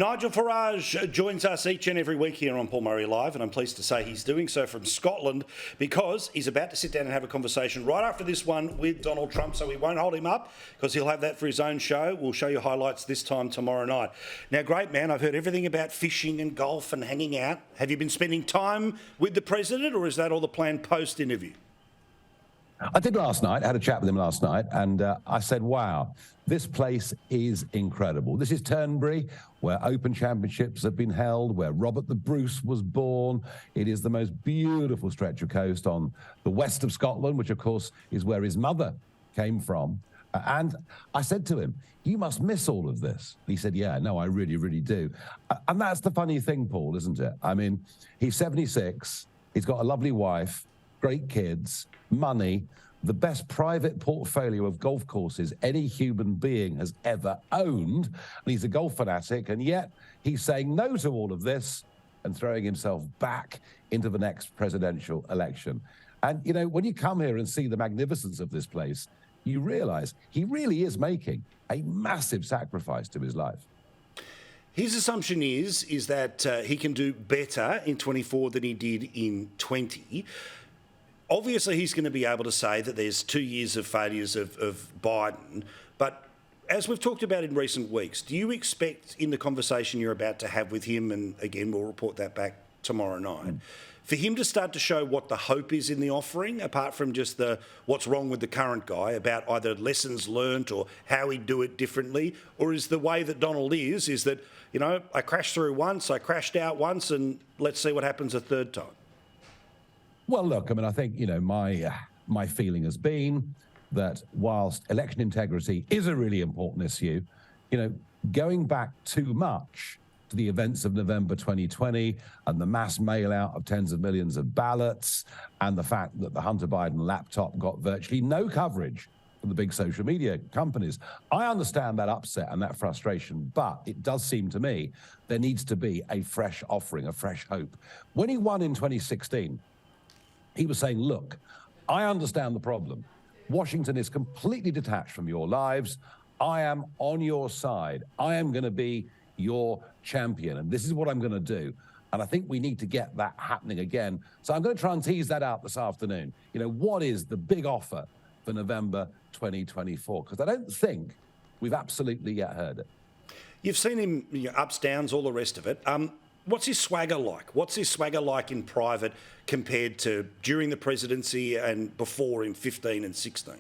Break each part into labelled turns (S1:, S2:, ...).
S1: Nigel Farage joins us each and every week here on Paul Murray Live, and I'm pleased to say he's doing so from Scotland because he's about to sit down and have a conversation right after this one with Donald Trump, so we won't hold him up because he'll have that for his own show. We'll show you highlights this time tomorrow night. Now, great man, I've heard everything about fishing and golf and hanging out. Have you been spending time with the President, or is that all the planned post-interview?
S2: I did last night. I had a chat with him last night, and I said, wow, this place is incredible. This is Turnberry, where Open Championships have been held, where Robert the Bruce was born. It is the most beautiful stretch of coast on the west of Scotland, which, of course, is where his mother came from. And I said to him, you must miss all of this. He said, yeah, no, I really, really do. And that's the funny thing, Paul, isn't it? I mean, he's 76. He's got a lovely wife, great kids, money, the best private portfolio of golf courses any human being has ever owned. And he's a golf fanatic, and yet he's saying no to all of this and throwing himself back into the next presidential election. And, you know, when you come here and see the magnificence of this place, you realize he really is making a massive sacrifice to his life.
S1: His assumption is that he can do better in 24 than he did in 20. Obviously, he's going to be able to say that there's 2 years of failures of Biden. But as we've talked about in recent weeks, do you expect in the conversation you're about to have with him, and again, we'll report that back tomorrow night, for him to start to show what the hope is in the offering, apart from just the what's wrong with the current guy, about either lessons learnt or how he'd do it differently? Or is the way that Donald is that, you know, I crashed through once, I crashed out once, and let's see what happens a third time?
S2: Well, look, I mean, I think, you know, my feeling has been that whilst election integrity is a really important issue, you know, going back too much to the events of November 2020 and the mass mail out of tens of millions of ballots and the fact that the Hunter Biden laptop got virtually no coverage from the big social media companies. I understand that upset and that frustration, but it does seem to me there needs to be a fresh offering, a fresh hope. When he won in 2016, he was saying, look, I understand the problem. Washington is completely detached from your lives. I am on your side. I am going to be your champion, and this is what I'm going to do. And I think we need to get that happening again. So I'm going to try and tease that out this afternoon. You know, what is the big offer for November 2024? Because I don't think we've absolutely yet heard it.
S1: You've seen him, you know, ups, downs, all the rest of it. What's his swagger like? What's his swagger like in private compared to during the presidency and before in 15 and 16?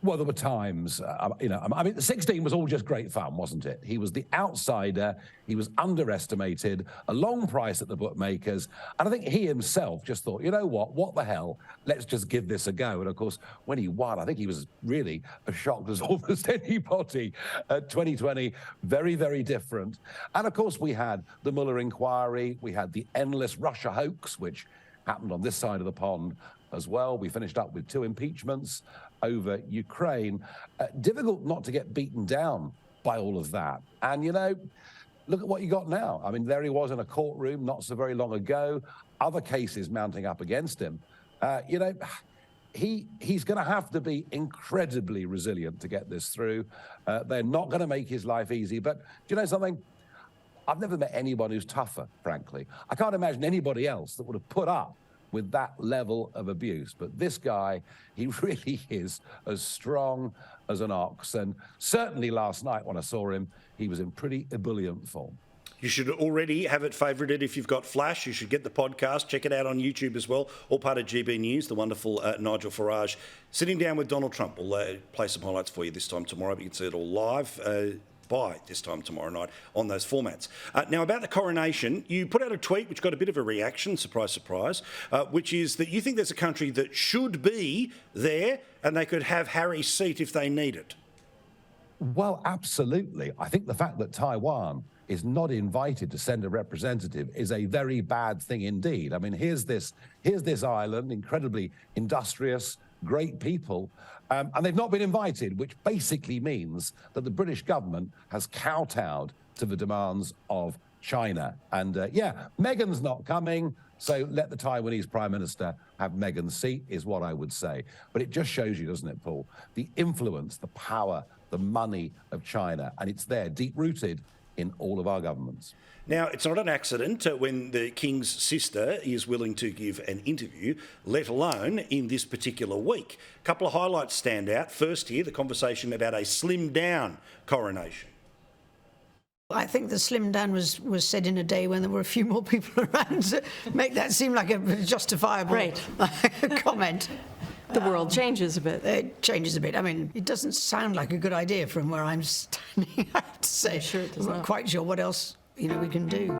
S2: Well, there were times, you know, I mean, 16 was all just great fun, wasn't it? He was the outsider. He was underestimated, a long price at the bookmakers. And I think he himself just thought, you know what the hell? Let's just give this a go. And of course, when he won, I think he was really as shocked as almost anybody. 2020, very, very different. And of course, we had the Mueller inquiry. We had the endless Russia hoax, which happened on this side of the pond as well. We finished up with 2 impeachments over Ukraine. Difficult not to get beaten down by all of that. And, you know, look at what you got now. I mean, there he was in a courtroom not so very long ago, other cases mounting up against him. You know, he's going to have to be incredibly resilient to get this through. They're not going to make his life easy. But do you know something? I've never met anyone who's tougher, frankly. I can't imagine anybody else that would have put up with that level of abuse. But this guy, he really is as strong as an ox. And certainly last night when I saw him, he was in pretty ebullient form.
S1: You should already have it favourited if you've got Flash. You should get the podcast. Check it out on YouTube as well. All part of GB News, the wonderful Nigel Farage. Sitting down with Donald Trump. We'll play some highlights for you this time tomorrow, but you can see it all live by this time tomorrow night on those formats. Now, about the coronation, you put out a tweet which got a bit of a reaction, surprise, surprise, which is that you think there's a country that should be there and they could have Harry's seat if they need it.
S2: Well, absolutely. I think the fact that Taiwan is not invited to send a representative is a very bad thing indeed. I mean, here's this island, incredibly industrious, great people, and they've not been invited, which basically means that the British government has kowtowed to the demands of China. And yeah, Meghan's not coming, so let the Taiwanese Prime Minister have Meghan's seat, is what I would say. But it just shows you, doesn't it, Paul, the influence, the power, the money of China, and it's there, deep-rooted in all of our governments.
S1: Now, it's not an accident when the King's sister is willing to give an interview, let alone in this particular week. A couple of highlights stand out. First here, the conversation about a slimmed-down coronation.
S3: I think the slim down was said in a day when there were a few more people around to make that seem like a justifiable comment.
S4: The world changes a bit.
S3: It changes a bit. I mean, it doesn't sound like a good idea from where I'm standing, I have to say.
S4: I'm sure it does
S3: I'm
S4: not.
S3: not quite sure what else, we can do.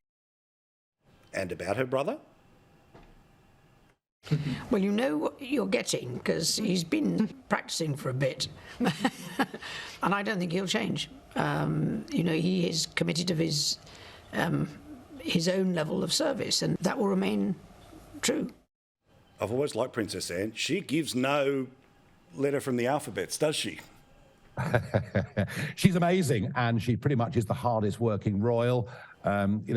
S1: And about her brother?
S3: Well, you know what you're getting because he's been practicing for a bit. And I don't think he'll change. He is committed of his own level of service, and that will remain true.
S1: I've always liked Princess Anne. She gives no letter from the alphabets, does she?
S2: She's amazing, and she pretty much is the hardest working royal.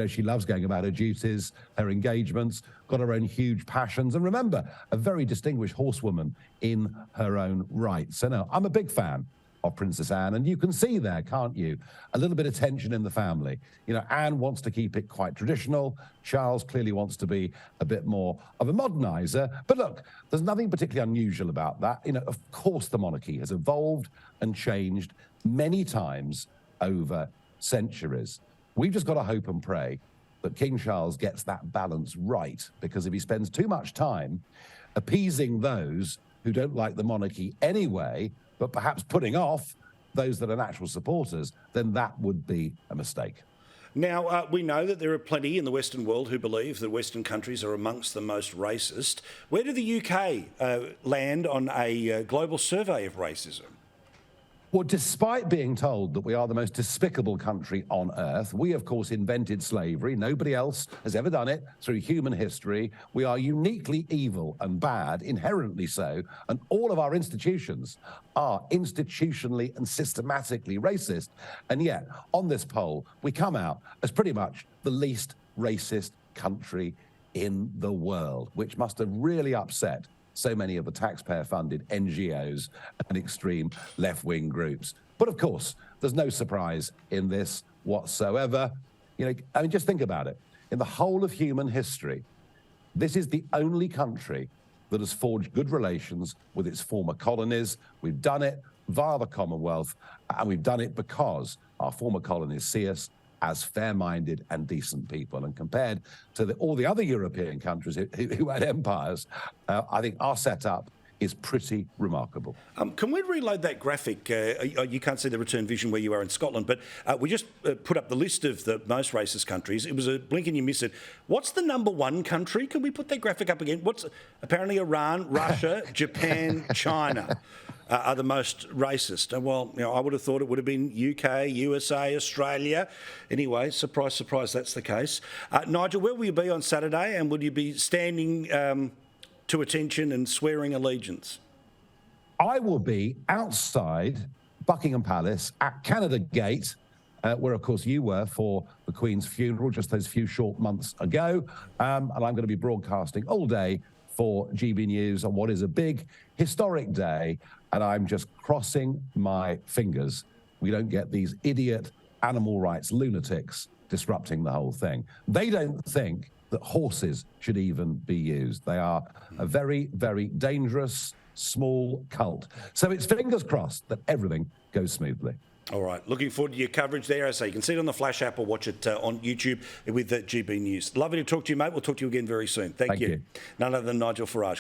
S2: She loves going about her duties, her engagements, got her own huge passions, and remember, a very distinguished horsewoman in her own right. So no, I'm a big fan of Princess Anne, and you can see there, can't you, a little bit of tension in the family. Anne wants to keep it quite traditional. Charles clearly wants to be a bit more of a moderniser. But look, there's nothing particularly unusual about that. Of course, the monarchy has evolved and changed many times over centuries. We've just got to hope and pray that King Charles gets that balance right, because if he spends too much time appeasing those who don't like the monarchy anyway, but perhaps putting off those that are natural supporters, then that would be a mistake.
S1: Now, we know that there are plenty in the Western world who believe that Western countries are amongst the most racist. Where did the UK land on a global survey of racism?
S2: Well, despite being told that we are the most despicable country on earth, we, of course, invented slavery. Nobody else has ever done it through human history. We are uniquely evil and bad, inherently so, and all of our institutions are institutionally and systematically racist. And yet, on this poll, we come out as pretty much the least racist country in the world, which must have really upset so many of the taxpayer-funded NGOs and extreme left-wing groups. But of course, there's no surprise in this whatsoever. Just think about it. In the whole of human history, this is the only country that has forged good relations with its former colonies. We've done it via the Commonwealth, and we've done it because our former colonies see us as fair-minded and decent people. And compared to all the other European countries who had empires, I think our setup is pretty remarkable.
S1: Can we reload that graphic? You can't see the return vision where you are in Scotland, but we just put up the list of the most racist countries. It was a blink and you miss it. What's the number one country? Can we put that graphic up again? Apparently Iran, Russia, Japan, China are the most racist. Well, I would have thought it would have been UK, USA, Australia. Anyway, surprise, surprise, that's the case. Nigel, where will you be on Saturday, and will you be standing to attention and swearing allegiance?
S2: I will be outside Buckingham Palace at Canada Gate, where, of course, you were for the Queen's funeral just those few short months ago. And I'm going to be broadcasting all day for GB News on what is a big historic day. And I'm just crossing my fingers we don't get these idiot animal rights lunatics disrupting the whole thing. They don't think that horses should even be used. They are a very, very dangerous, small cult. So it's fingers crossed that everything goes smoothly.
S1: All right. Looking forward to your coverage there. As I say, you can see it on the Flash app or watch it on YouTube with GB News. Lovely to talk to you, mate. We'll talk to you again very soon. Thank you. None other than Nigel Farage.